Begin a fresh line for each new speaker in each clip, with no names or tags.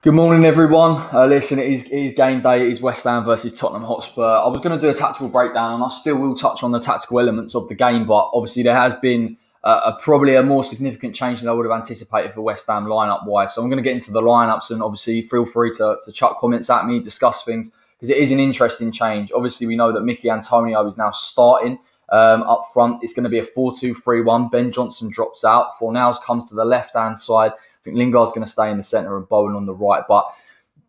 Good morning, everyone. Listen, it is game day. It is West Ham versus Tottenham Hotspur. I was going to do a tactical breakdown, and I still will touch on the tactical elements of the game. But obviously, there has been probably a more significant change than I would have anticipated for West Ham lineup-wise. So I'm going to get into the lineups, and obviously, feel free to chuck comments at me, discuss things, because it is an interesting change. Obviously, we know that Mickey Antonio is now starting up front. It's going to be a 4-2-3-1. Ben Johnson drops out. Fornals comes to the left-hand side. I think Lingard's going to stay in the centre and Bowen on the right. But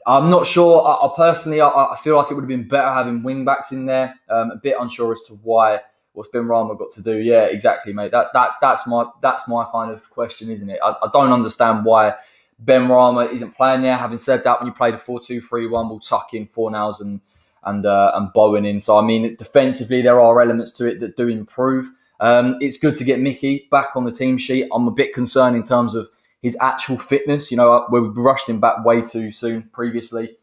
I'm not sure. I personally feel like it would have been better having wing-backs in there. A bit unsure as to what's Ben Rama got to do. Yeah, exactly, mate. That's my kind of question, isn't it? I don't understand why Ben Rama isn't playing there. Having said that, when you play the 4-2-3-1, we'll tuck in Fornals and Bowen in. So, I mean, defensively, there are elements to it that do improve. It's good to get Mickey back on the team sheet. I'm a bit concerned in terms of his actual fitness. You know, we rushed him back way too soon previously.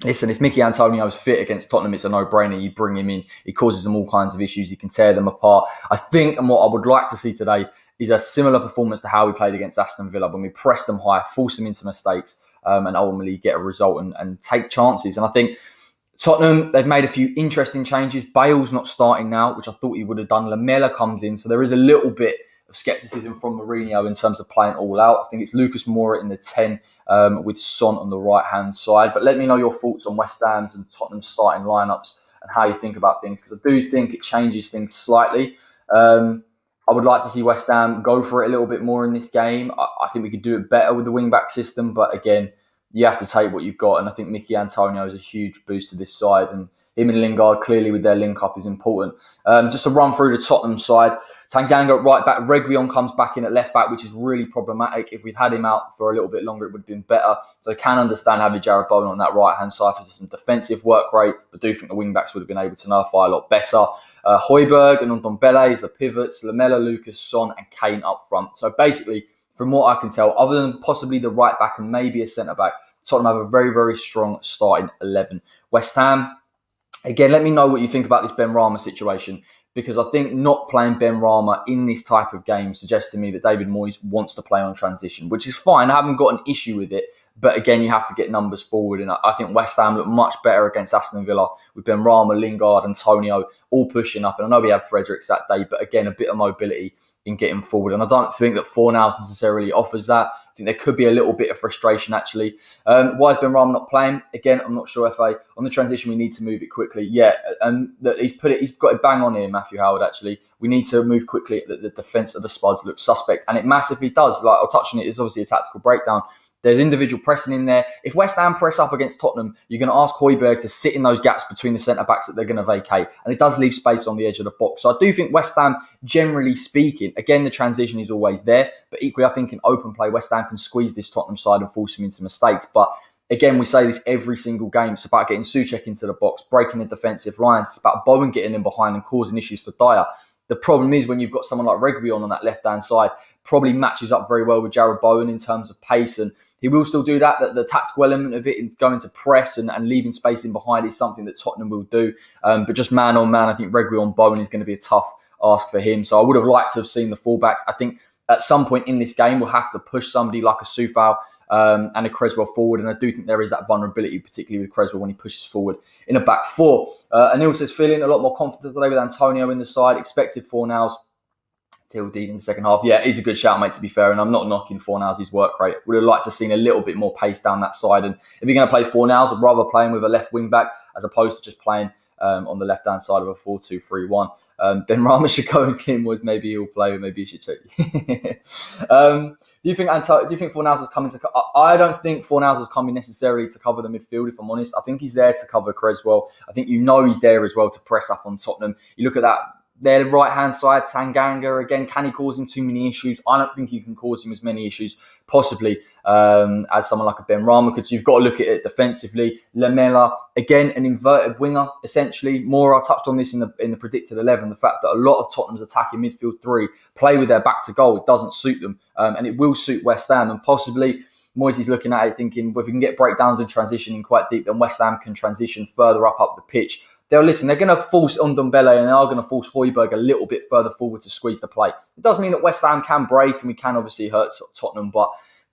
Listen, if Mickey Antonio is fit against Tottenham, it's a no-brainer. You bring him in. He causes them all kinds of issues. He can tear them apart. I think, and what I would like to see today is a similar performance to how we played against Aston Villa when we pressed them high, force them into mistakes, and ultimately get a result and take chances. And I think Tottenham, they've made a few interesting changes. Bale's not starting now, which I thought he would have done. Lamela comes in, so there is a little bit of scepticism from Mourinho in terms of playing all out. I think it's Lucas Moura in the 10 with Son on the right-hand side. But let me know your thoughts on West Ham's and Tottenham's starting lineups and how you think about things, because I do think it changes things slightly. I would like to see West Ham go for it a little bit more in this game. I think we could do it better with the wing-back system, but again, you have to take what you've got, and I think Mickey Antonio is a huge boost to this side, and him and Lingard clearly with their link-up is important. Just to run through the Tottenham side, Tanganga at right back, Reguilon comes back in at left back, which is really problematic. If we'd had him out for a little bit longer, it would have been better. So I can understand having Jarrod Bowen on that right-hand side for some defensive work rate, but do think the wing-backs would have been able to nullify a lot better. Højbjerg and Ndombele is the pivots, Lamela, Lucas, Son and Kane up front. So basically, from what I can tell, other than possibly the right back and maybe a centre-back, Tottenham have a very, very strong starting 11. West Ham, again, let me know what you think about this Ben Rama situation, because I think not playing Ben Rama in this type of game suggests to me that David Moyes wants to play on transition, which is fine. I haven't got an issue with it. But again, you have to get numbers forward. And I think West Ham look much better against Aston Villa with Ben Rama, Lingard, Antonio all pushing up. And I know we had Fredericks that day, but again, a bit of mobility in getting forward. And I don't think that Fornals necessarily offers that. I think there could be a little bit of frustration, actually. Why is Ben Rama not playing? Again, I'm not sure, FA. On the transition, we need to move it quickly. Yeah, and he's got it bang on here, Matthew Howard, actually. We need to move quickly. The defence of the Spuds looks suspect. And it massively does. Like, I'll touch on it. It's obviously a tactical breakdown. There's individual pressing in there. If West Ham press up against Tottenham, you're going to ask Højbjerg to sit in those gaps between the centre-backs that they're going to vacate. And it does leave space on the edge of the box. So I do think West Ham, generally speaking, again, the transition is always there. But equally, I think in open play, West Ham can squeeze this Tottenham side and force them into mistakes. But again, we say this every single game. It's about getting Souček into the box, breaking the defensive lines. It's about Bowen getting in behind and causing issues for Dyer. The problem is when you've got someone like Reguilon on that left-hand side, probably matches up very well with Jarrod Bowen in terms of pace, and he will still do that. The tactical element of it, going to press and leaving space in behind, is something that Tottenham will do. But just man on man, I think Reguilon Bowen is going to be a tough ask for him. So I would have liked to have seen the fullbacks. I think at some point in this game, we'll have to push somebody like a Soufal and a Creswell forward. And I do think there is that vulnerability, particularly with Creswell when he pushes forward in a back four. Anil says, feeling a lot more confident today with Antonio in the side. Expected Fornals till deep in the second half. Yeah, he's a good shout, mate, to be fair. And I'm not knocking Fornals' work rate. Would have liked to have seen a little bit more pace down that side. And if you're going to play Fornals, I'd rather play him with a left wing back as opposed to just playing on the left-hand side of a 4-2-3-1. Ben Rama should go and Kim was maybe he'll play, or maybe he should check. Do you think Fornals was coming to? I don't think Fornals was coming necessarily to cover the midfield. If I'm honest, I think he's there to cover Creswell. I think he's there as well to press up on Tottenham. You look at that. Their right-hand side, Tanganga, again, can he cause him too many issues? I don't think you can cause him as many issues, possibly, as someone like a Ben Rama could. So you've got to look at it defensively. Lamela, again, an inverted winger, essentially. Moura touched on this in the predicted 11, the fact that a lot of Tottenham's attacking midfield three play with their back to goal. It doesn't suit them, and it will suit West Ham, and possibly Moyes is looking at it thinking, well, if we can get breakdowns and transitioning quite deep, then West Ham can transition further up the pitch. They're going to force Ndombele and they are going to force Højbjerg a little bit further forward to squeeze the play. It does mean that West Ham can break and we can obviously hurt Tottenham, but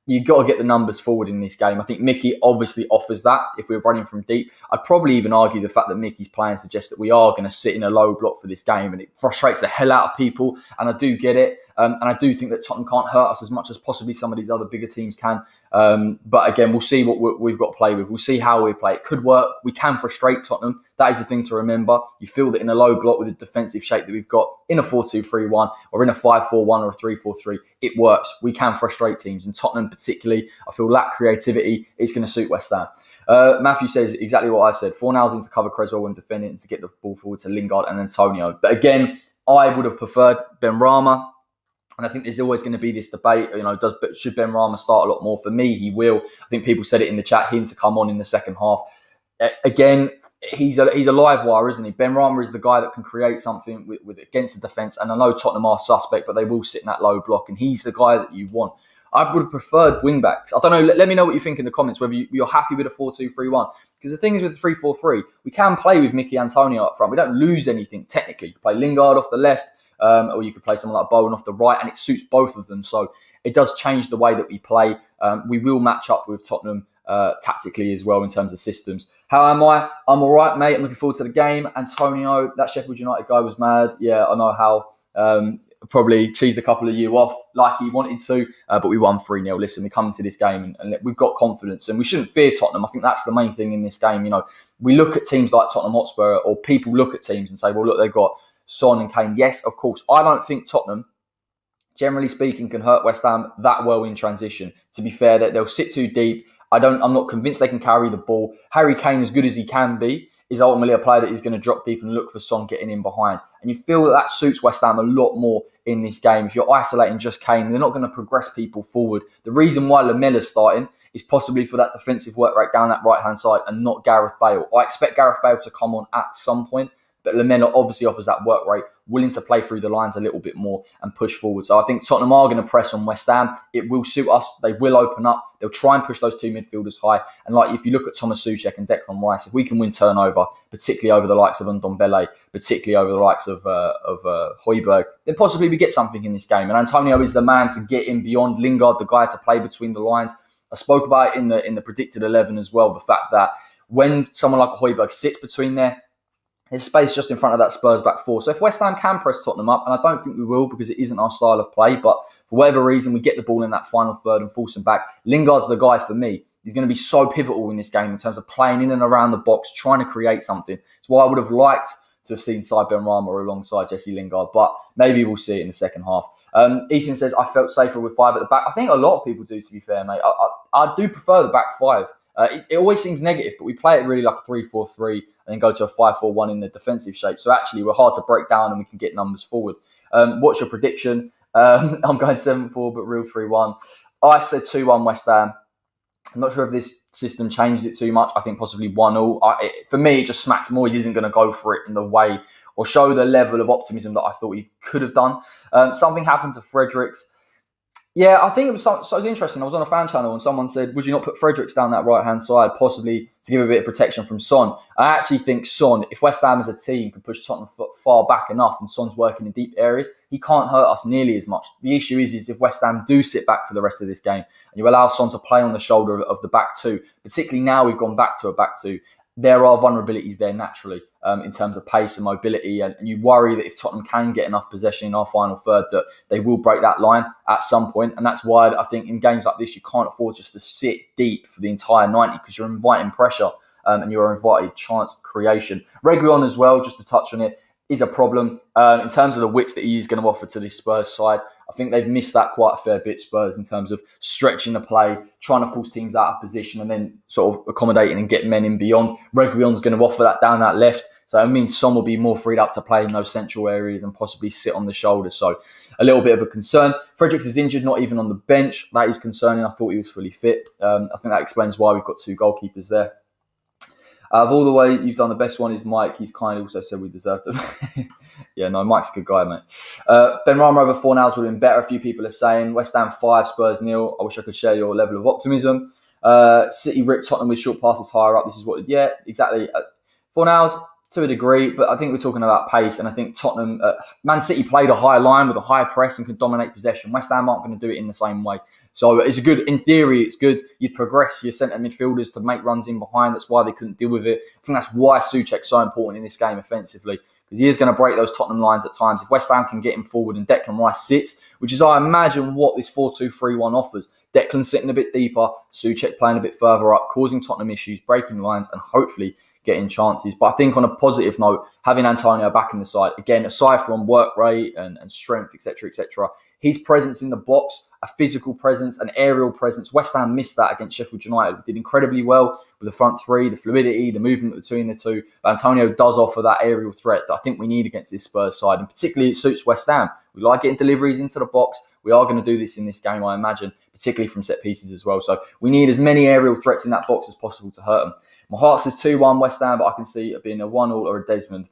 you've got to get the numbers forward in this game. I think Mickey obviously offers that if we're running from deep. I'd probably even argue the fact that Mickey's playing suggests that we are going to sit in a low block for this game, and it frustrates the hell out of people, and I do get it. And I do think that Tottenham can't hurt us as much as possibly some of these other bigger teams can. But again, we'll see what we've got to play with. We'll see how we play. It could work. We can frustrate Tottenham. That is the thing to remember. You feel that in a low block with the defensive shape that we've got in a 4-2-3-1 or in a 5-4-1 or a 3-4-3, it works. We can frustrate teams. And Tottenham particularly, I feel lack creativity. It's going to suit West Ham. Matthew says exactly what I said. Fornals in to cover Creswell when defending and to get the ball forward to Lingard and Antonio. But again, I would have preferred Benrahma. And I think there's always going to be this debate, should Benrahma start a lot more? For me, he will. I think people said it in the chat, him to come on in the second half. Again, he's a live wire, isn't he? Benrahma is the guy that can create something with against the defence. And I know Tottenham are suspect, but they will sit in that low block. And he's the guy that you want. I would have preferred wing-backs. I don't know. Let me know what you think in the comments, whether you're happy with a 4-2-3-1. Because the thing is with the 3-4-3, we can play with Mickey Antonio up front. We don't lose anything, technically. You can play Lingard off the left. Or you could play someone like Bowen off the right, and it suits both of them. So it does change the way that we play. We will match up with Tottenham tactically as well in terms of systems. How am I? I'm all right, mate. I'm looking forward to the game. Antonio, that Sheffield United guy was mad. Yeah, I know how probably cheesed a couple of you off like he wanted to, but we won 3-0. Listen, we come into this game and we've got confidence, and we shouldn't fear Tottenham. I think that's the main thing in this game. We look at teams like Tottenham Hotspur, or people look at teams and say, well, look, they've got Son and Kane. Yes, of course. I don't think Tottenham, generally speaking, can hurt West Ham that well in transition. To be fair, that they'll sit too deep. I'm not convinced they can carry the ball. Harry Kane, as good as he can be, is ultimately a player that is going to drop deep and look for Son getting in behind. And you feel that suits West Ham a lot more in this game. If you're isolating just Kane, they're not going to progress people forward. The reason why Lamella's starting is possibly for that defensive work rate down that right-hand side and not Gareth Bale. I expect Gareth Bale to come on at some point, but Lamela obviously offers that work rate, willing to play through the lines a little bit more and push forward. So I think Tottenham are going to press on West Ham. It will suit us. They will open up. They'll try and push those two midfielders high. And like if you look at Thomas Souček and Declan Rice, if we can win turnover, particularly over the likes of Ndombele, particularly over the likes of Højbjerg, then possibly we get something in this game. And Antonio is the man to get in beyond Lingard, the guy to play between the lines. I spoke about it in the predicted 11 as well, the fact that when someone like Højbjerg sits between there, there's space just in front of that Spurs back four. So if West Ham can press Tottenham up, and I don't think we will because it isn't our style of play, but for whatever reason, we get the ball in that final third and force them back. Lingard's the guy for me. He's going to be so pivotal in this game in terms of playing in and around the box, trying to create something. It's why I would have liked to have seen Cy Benrahma alongside Jesse Lingard, but maybe we'll see it in the second half. Ethan says, I felt safer with five at the back. I think a lot of people do, to be fair, mate. I do prefer the back five. It always seems negative, but we play it really like a 3-4-3 and then go to a 5-4-1 in the defensive shape. So actually, we're hard to break down and we can get numbers forward. What's your prediction? I'm going 7-4, but real 3-1. I said 2-1 West Ham. I'm not sure if this system changes it too much. I think possibly 1-0. For me, it just smacks Moyes isn't going to go for it in the way or show the level of optimism that I thought he could have done. Something happened to Fredericks. Yeah, I think it was interesting. I was on a fan channel and someone said, would you not put Fredericks down that right-hand side, possibly to give a bit of protection from Son? I actually think Son, if West Ham as a team can push Tottenham far back enough and Son's working in deep areas, he can't hurt us nearly as much. The issue is if West Ham do sit back for the rest of this game and you allow Son to play on the shoulder of the back two, particularly now we've gone back to a back two, there are vulnerabilities there naturally in terms of pace and mobility. And you worry that if Tottenham can get enough possession in our final third, that they will break that line at some point. And that's why I think in games like this, you can't afford just to sit deep for the entire 90 because you're inviting pressure and you're inviting chance creation. Reguilon as well, just to touch on it, is a problem. In terms of the width that he is going to offer to this Spurs side, I think they've missed that quite a fair bit, Spurs, in terms of stretching the play, trying to force teams out of position and then sort of accommodating and get men in beyond. Reguilon's going to offer that down that left. So it means Son will be more freed up to play in those central areas and possibly sit on the shoulder. So a little bit of a concern. Fredericks is injured, not even on the bench. That is concerning. I thought he was fully fit. I think that explains why we've got two goalkeepers there. Of all the way you've done, the best one is Mike. He's kind of also said we deserve to. Yeah, no, Mike's a good guy, mate. Benrahma over Fornals would have been better. A few people are saying West Ham 5, Spurs 0. I wish I could share your level of optimism. City ripped Tottenham with short passes higher up. This is what, yeah, exactly. Fornals, To a degree, but I think we're talking about pace, and I think Tottenham, Man City played a high line with a high press and could dominate possession. West Ham aren't going to do it in the same way. So it's a good, in theory, it's good. You'd progress your centre midfielders to make runs in behind. That's why they couldn't deal with it. I think that's why Souček's so important in this game offensively, because he is going to break those Tottenham lines at times. If West Ham can get him forward and Declan Rice sits, which is, I imagine, what this 4-2-3-1 offers. Declan sitting a bit deeper, Souček playing a bit further up, causing Tottenham issues, breaking lines, and hopefully getting chances. But I think on a positive note, having Antonio back in the side, again, aside from work rate and strength, etc., his presence in the box, a physical presence, an aerial presence. West Ham missed that against Sheffield United. We did incredibly well with the front three, the fluidity, the movement between the two. But Antonio does offer that aerial threat that I think we need against this Spurs side. And particularly it suits West Ham. We like getting deliveries into the box. We are going to do this in this game, I imagine, particularly from set pieces as well. So we need as many aerial threats in that box as possible to hurt them. My heart says 2-1 West Ham, but I can see it being a 1-0 or a Desmond.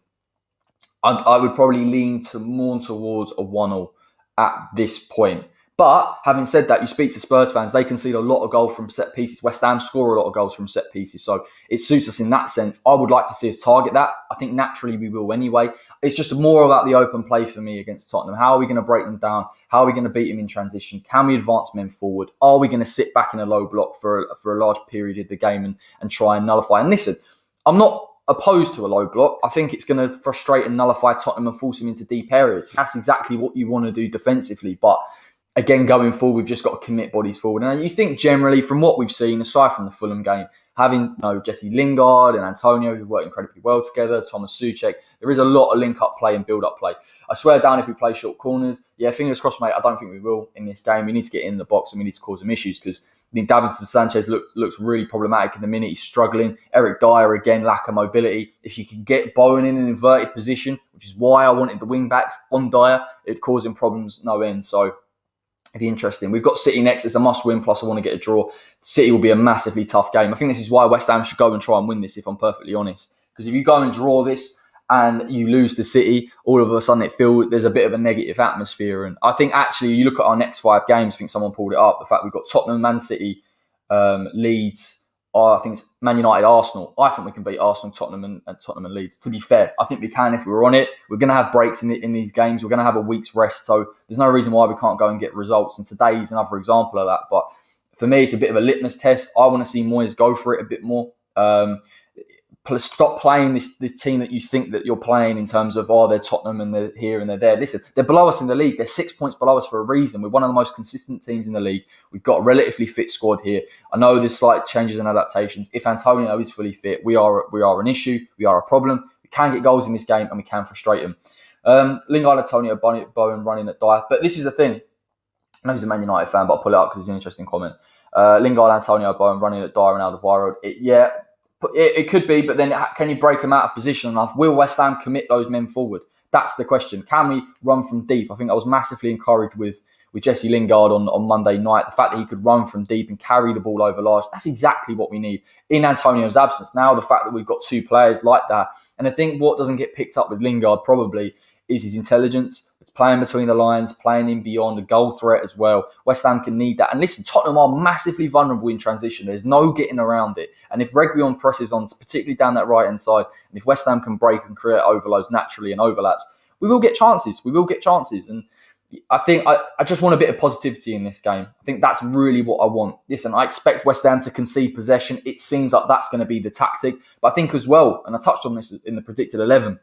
I would probably lean more towards a 1-0 at this point. But having said that, you speak to Spurs fans, they concede a lot of goals from set pieces. West Ham score a lot of goals from set pieces. So it suits us in that sense. I would like to see us target that. I think naturally we will anyway. It's just more about the open play for me against Tottenham. How are we going to break them down? How are we going to beat them in transition? Can we advance men forward? Are we going to sit back in a low block for a large period of the game and try and nullify? And listen, I'm not opposed to a low block. I think it's going to frustrate and nullify Tottenham and force them into deep areas. That's exactly what you want to do defensively. But again, going forward, we've just got to commit bodies forward. And you think generally, from what we've seen, aside from the Fulham game, having Jesse Lingard and Antonio, who work incredibly well together, Thomas Souček, there is a lot of link-up play and build-up play. I swear down if we play short corners. Yeah, fingers crossed, mate. I don't think we will in this game. We need to get in the box and we need to cause some issues because I think Davinson Sanchez looks really problematic in the minute. He's struggling. Eric Dyer, again, lack of mobility. If you can get Bowen in an inverted position, which is why I wanted the wing-backs on Dyer, it'd cause him problems no end. So it'd be interesting. We've got City next. It's a must-win, plus I want to get a draw. City will be a massively tough game. I think this is why West Ham should go and try and win this, if I'm perfectly honest. Because if you go and draw this and you lose to City, all of a sudden there's a bit of a negative atmosphere. And I think actually, you look at our next 5 games, I think someone pulled it up, the fact we've got Tottenham, Man City, Leeds, I think it's Man United, Arsenal. I think we can beat Arsenal, Tottenham and Leeds. To be fair, I think we can if we're on it. We're going to have breaks in these games. We're going to have a week's rest. So there's no reason why we can't go and get results. And today's another example of that. But for me, it's a bit of a litmus test. I want to see Moyes go for it a bit more. Stop playing this team that you think that you're playing in terms of, they're Tottenham and they're here and they're there. Listen, they're below us in the league. They're 6 points below us for a reason. We're one of the most consistent teams in the league. We've got a relatively fit squad here. I know there's slight changes and adaptations. If Antonio is fully fit, we are an issue. We are a problem. We can get goals in this game and we can frustrate them. Lingard, Antonio, Bowen running at Dyer. But this is the thing. I know he's a Man United fan, but I'll pull it up because it's an interesting comment. Lingard, Antonio, Bowen running at Dyer and Alderweireld. It could be, but then can you break them out of position enough? Will West Ham commit those men forward? That's the question. Can we run from deep? I think I was massively encouraged with Jesse Lingard on Monday night. The fact that he could run from deep and carry the ball over large, that's exactly what we need in Antonio's absence. Now, the fact that we've got 2 players like that, and I think what doesn't get picked up with Lingard probably is his intelligence. It's playing between the lines, playing in beyond, a goal threat as well. West Ham can need that. And listen, Tottenham are massively vulnerable in transition. There's no getting around it. And if Reguilon presses on, particularly down that right-hand side, and if West Ham can break and create overloads naturally and overlaps, we will get chances. And I think I just want a bit of positivity in this game. I think that's really what I want. Listen, I expect West Ham to concede possession. It seems like that's going to be the tactic. But I think as well, and I touched on this in the predicted 11,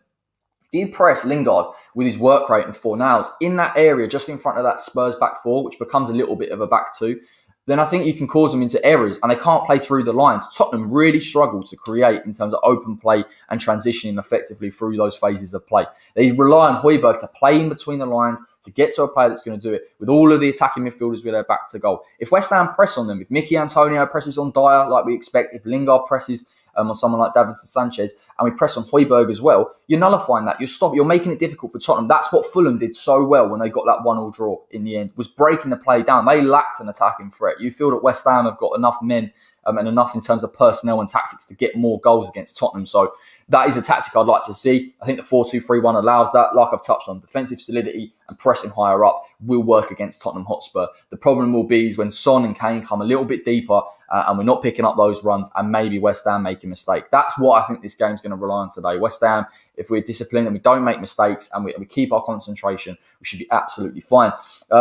if you press Lingard with his work rate and 4 nails in that area, just in front of that Spurs back 4, which becomes a little bit of a back 2, then I think you can cause them into errors and they can't play through the lines. Tottenham really struggle to create in terms of open play and transitioning effectively through those phases of play. They rely on Højbjerg to play in between the lines, to get to a player that's going to do it with all of the attacking midfielders with their back to goal. If West Ham press on them, if Mickey Antonio presses on Dyer like we expect, if Lingard presses on someone like Davinson Sanchez, and we press on Højbjerg as well, you're nullifying that. You're making it difficult for Tottenham. That's what Fulham did so well when they got that 1-1 draw in the end, was breaking the play down. They lacked an attacking threat. You feel that West Ham have got enough men and enough in terms of personnel and tactics to get more goals against Tottenham. So that is a tactic I'd like to see. I think the 4-2-3-1 allows that. Like I've touched on, defensive solidity and pressing higher up will work against Tottenham Hotspur. The problem will be is when Son and Kane come a little bit deeper and we're not picking up those runs, and maybe West Ham make a mistake. That's what I think this game's going to rely on today. West Ham, if we're disciplined and we don't make mistakes and we keep our concentration, we should be absolutely fine.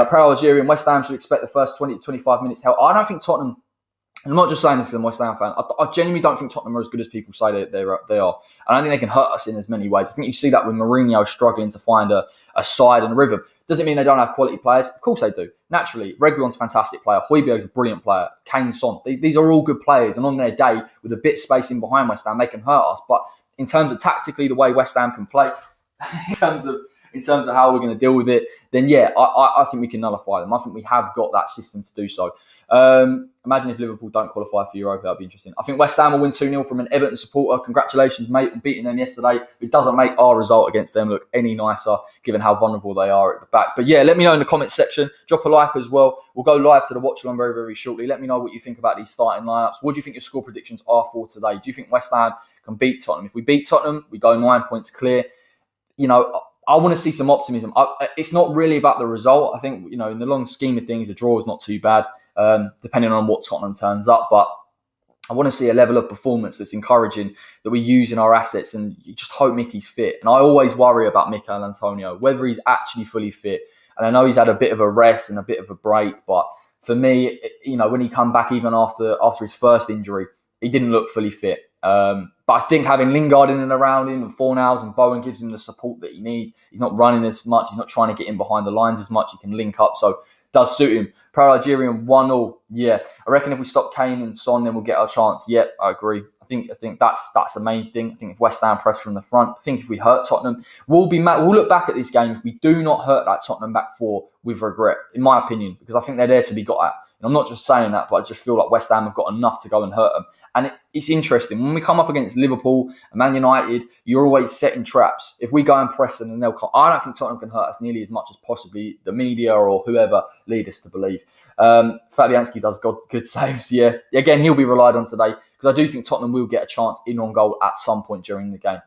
Pro Algerian, West Ham should expect the first 20 to 25 minutes hell. I don't think Tottenham, I'm not just saying this as a West Ham fan, I genuinely don't think Tottenham are as good as people say they are. I don't think they can hurt us in as many ways. I think you see that with Mourinho struggling to find a side and a rhythm. Doesn't mean they don't have quality players. Of course they do. Naturally, Reguilon's a fantastic player. Højbjerg's a brilliant player. Kane, Son. These are all good players. And on their day, with a bit space in behind West Ham, they can hurt us. But in terms of tactically, the way West Ham can play, in terms of how we're going to deal with it, then yeah, I think we can nullify them. I think we have got that system to do so. Imagine if Liverpool don't qualify for Europa, that'd be interesting. I think West Ham will win 2-0 from an Everton supporter. Congratulations, mate, on beating them yesterday. It doesn't make our result against them look any nicer, given how vulnerable they are at the back. But yeah, let me know in the comments section. Drop a like as well. We'll go live to the watch along very, very shortly. Let me know what you think about these starting lineups. What do you think your score predictions are for today? Do you think West Ham can beat Tottenham? If we beat Tottenham, we go 9 points clear. You know, I want to see some optimism. It's not really about the result. I think, you know, in the long scheme of things, a draw is not too bad, depending on what Tottenham turns up. But I want to see a level of performance that's encouraging, that we use in our assets, and you just hope Mickey's fit. And I always worry about Mikel Antonio, whether he's actually fully fit. And I know he's had a bit of a rest and a bit of a break, but for me, you know, when he come back even after his first injury, he didn't look fully fit. But I think having Lingard in and around him and Fornals and Bowen gives him the support that he needs. He's not running as much. He's not trying to get in behind the lines as much. He can link up. So it does suit him. Pro Algerian 1-0. Yeah. I reckon if we stop Kane and Son, then we'll get our chance. Yeah, I agree. I think that's the main thing. I think if West Ham press from the front, I think if we hurt Tottenham, we'll look back at this game if we do not hurt that Tottenham back four with regret, in my opinion, because I think they're there to be got at. And I'm not just saying that, but I just feel like West Ham have got enough to go and hurt them. And it's interesting. When we come up against Liverpool and Man United, you're always setting traps. If we go and press them, then they'll come. I don't think Tottenham can hurt us nearly as much as possibly the media or whoever lead us to believe. Fabianski does good saves, yeah. Again, he'll be relied on today because I do think Tottenham will get a chance in on goal at some point during the game.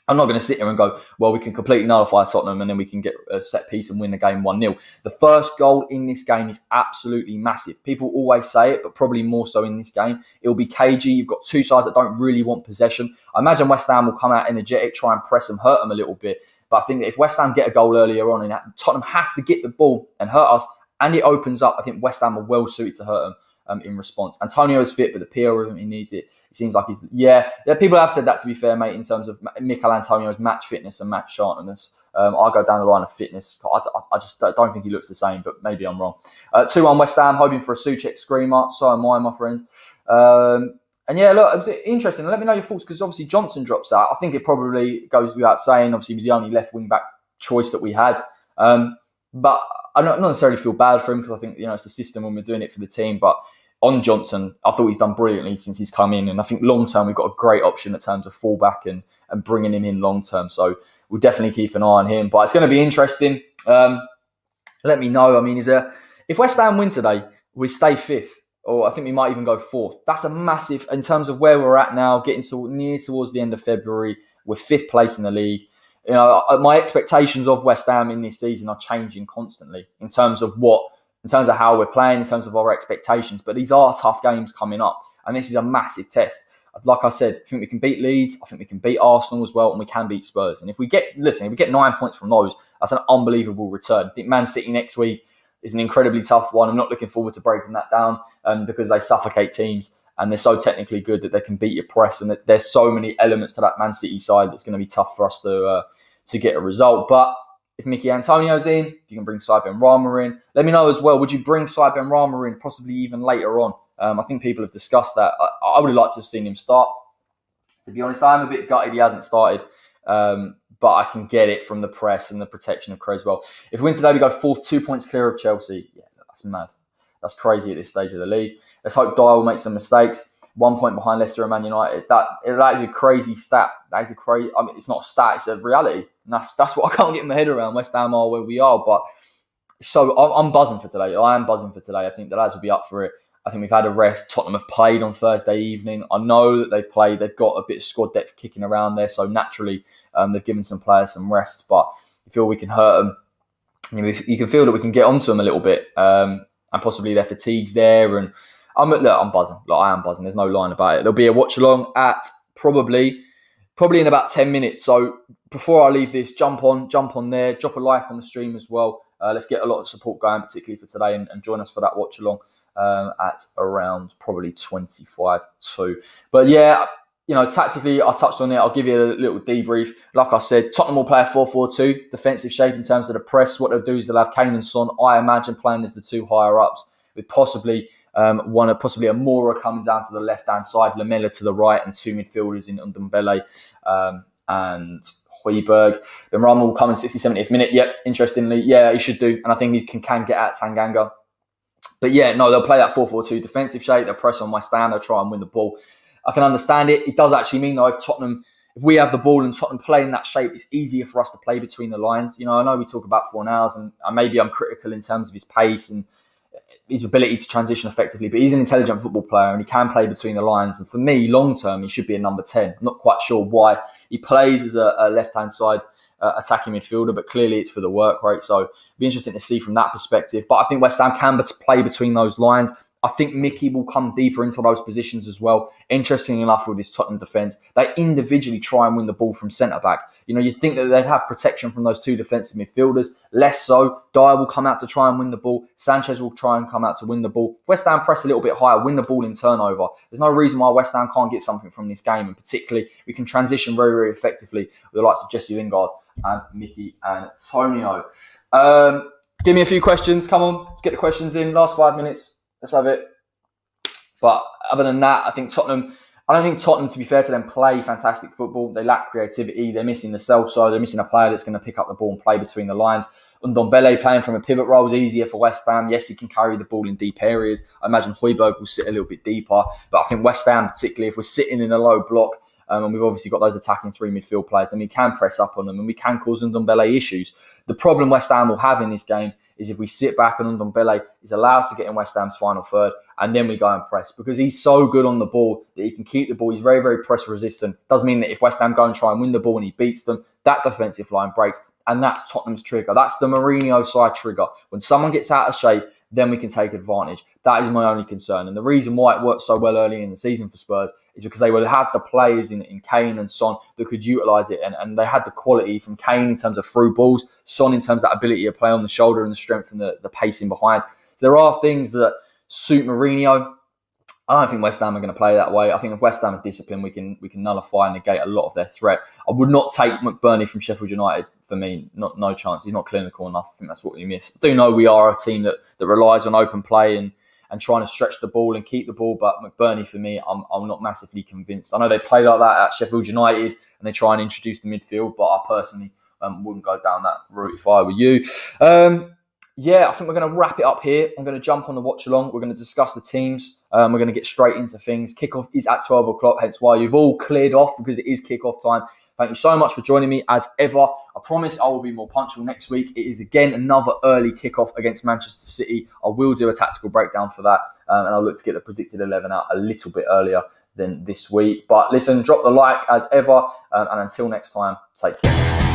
I'm not going to sit here and go, well, we can completely nullify Tottenham and then we can get a set piece and win the game 1-0. The first goal in this game is absolutely massive. People always say it, but probably more so in this game. It'll be cagey. You've got two sides that don't really want possession. I imagine West Ham will come out energetic, try and press them, hurt them a little bit. But I think that if West Ham get a goal earlier on and Tottenham have to get the ball and hurt us, and it opens up, I think West Ham are well suited to hurt them in response. Antonio is fit, but the PL rhythm, he needs it. It seems like he's... Yeah, people have said that, to be fair, mate, in terms of Mikel Antonio's match fitness and match sharpness. I'll go down the line of fitness. I just don't think he looks the same, but maybe I'm wrong. 2-1 West Ham, hoping for a Souček screamer. So am I, my friend. And yeah, look, it was interesting. Let me know your thoughts, because obviously Johnson drops out. I think it probably goes without saying. Obviously, he was the only left wing-back choice that we had. But I don't necessarily feel bad for him, because I think, you know, it's the system when we're doing it for the team. But on Johnson, I thought he's done brilliantly since he's come in. And I think long-term, we've got a great option in terms of fullback and bringing him in long-term. So we'll definitely keep an eye on him. But it's going to be interesting. Let me know. I mean, if West Ham win today, we stay fifth. Or I think we might even go fourth. That's a massive, in terms of where we're at now, getting near towards the end of February. We're fifth place in the league. You know, my expectations of West Ham in this season are changing constantly in terms of how we're playing, in terms of our expectations. But these are tough games coming up, and this is a massive test. Like I said, I think we can beat Leeds. I think we can beat Arsenal as well, and we can beat Spurs. And if we get 9 points from those, that's an unbelievable return. I think Man City next week is an incredibly tough one. I'm not looking forward to breaking that down because they suffocate teams and they're so technically good that they can beat your press. And there's so many elements to that Man City side that's going to be tough for us to get a result. But if Mickey Antonio's in, if you can bring Saïd Benrahma in, let me know as well. Would you bring Saïd Benrahma in possibly even later on? I think people have discussed that. I would like to have seen him start. To be honest, I'm a bit gutted he hasn't started. But I can get it from the press and the protection of Creswell. If we win today, we go fourth, 2 points clear of Chelsea. Yeah, that's mad. That's crazy at this stage of the league. Let's hope Dyer will make some mistakes. 1 point behind Leicester and Man United. That is a crazy stat. That is a crazy... I mean, it's not a stat, it's a reality. And that's what I can't get my head around. West Ham are where we are. But so I'm buzzing for today. I am buzzing for today. I think the lads will be up for it. I think we've had a rest. Tottenham have played on Thursday evening. I know that they've played. They've got a bit of squad depth kicking around there. So naturally, they've given some players some rest. But I feel we can hurt them. You can feel that we can get onto them a little bit. And possibly their fatigue's there. And I'm buzzing. I am buzzing. There's no line about it. There'll be a watch along at probably in about 10 minutes. So before I leave this, jump on there, drop a like on the stream as well. Let's get a lot of support going, particularly for today, and join us for that watch along at around probably 25 to. But yeah, tactically, I touched on it. I'll give you a little debrief. Like I said, Tottenham will play a 4-4-2, defensive shape in terms of the press. What they'll do is they'll have Kane and Son, I imagine, playing as the two higher ups, with possibly a Mora coming down to the left-hand side, Lamela to the right, and two midfielders in Ndombele and Højbjerg. Then Rama will come in 60th, 70th minute. Yep, interestingly, yeah, he should do. And I think he can get at Tanganga. But yeah, no, they'll play that 4-4-2 defensive shape. They'll press on West Ham. They'll try and win the ball. I can understand it. It does actually mean, though, if we have the ball and Tottenham play in that shape, it's easier for us to play between the lines. I know we talk about Fornals, and maybe I'm critical in terms of his pace and his ability to transition effectively, but he's an intelligent football player and he can play between the lines. And for me, long term, he should be a number 10. I'm not quite sure why he plays as a left-hand side attacking midfielder, but clearly it's for the work rate. So it'll be interesting to see from that perspective. But I think West Ham can play between those lines. I think Mickey will come deeper into those positions as well. Interesting enough with this Tottenham defence, they individually try and win the ball from centre-back. You think that they'd have protection from those two defensive midfielders. Less so. Dyer will come out to try and win the ball. Sanchez will try and come out to win the ball. West Ham press a little bit higher, win the ball in turnover. There's no reason why West Ham can't get something from this game. And particularly, we can transition very, very effectively with the likes of Jesse Lingard and Mickey Antonio. Give me a few questions. Come on, let's get the questions in. Last 5 minutes. Let's have it. But other than that, I don't think Tottenham, to be fair to them, play fantastic football. They lack creativity. They're missing the Celso. They're missing a player that's going to pick up the ball and play between the lines. Ndombele playing from a pivot role is easier for West Ham. Yes, he can carry the ball in deep areas. I imagine Højbjerg will sit a little bit deeper. But I think West Ham, particularly if we're sitting in a low block, and we've obviously got those attacking three midfield players, then we can press up on them and we can cause Ndombele issues. The problem West Ham will have in this game is if we sit back and Ndombele is allowed to get in West Ham's final third and then we go and press, because he's so good on the ball that he can keep the ball. He's very, very press resistant. Does mean that if West Ham go and try and win the ball and he beats them, that defensive line breaks, and that's Tottenham's trigger. That's the Mourinho side trigger. When someone gets out of shape, then we can take advantage. That is my only concern. And the reason why it worked so well early in the season for Spurs is because they would have the players in Kane and Son that could utilise it. And they had the quality from Kane in terms of through balls, Son in terms of that ability to play on the shoulder and the strength and the pacing behind. So there are things that suit Mourinho. I don't think West Ham are going to play that way. I think if West Ham are disciplined, we can nullify and negate a lot of their threat. I would not take McBurney from Sheffield United. For me, no chance. He's not clinical enough. I think that's what we miss. I do know we are a team that relies on open play and trying to stretch the ball and keep the ball. But McBurney, for me, I'm not massively convinced. I know they play like that at Sheffield United and they try and introduce the midfield, but I personally wouldn't go down that route if I were you. I think we're going to wrap it up here. I'm going to jump on the watch along. We're going to discuss the teams. We're going to get straight into things. Kickoff is at 12 o'clock, hence why you've all cleared off, because it is kickoff time. Thank you so much for joining me as ever. I promise I will be more punctual next week. It is again another early kickoff against Manchester City. I will do a tactical breakdown for that, and I'll look to get the predicted 11 out a little bit earlier than this week. But listen, drop the like as ever, and until next time, take care.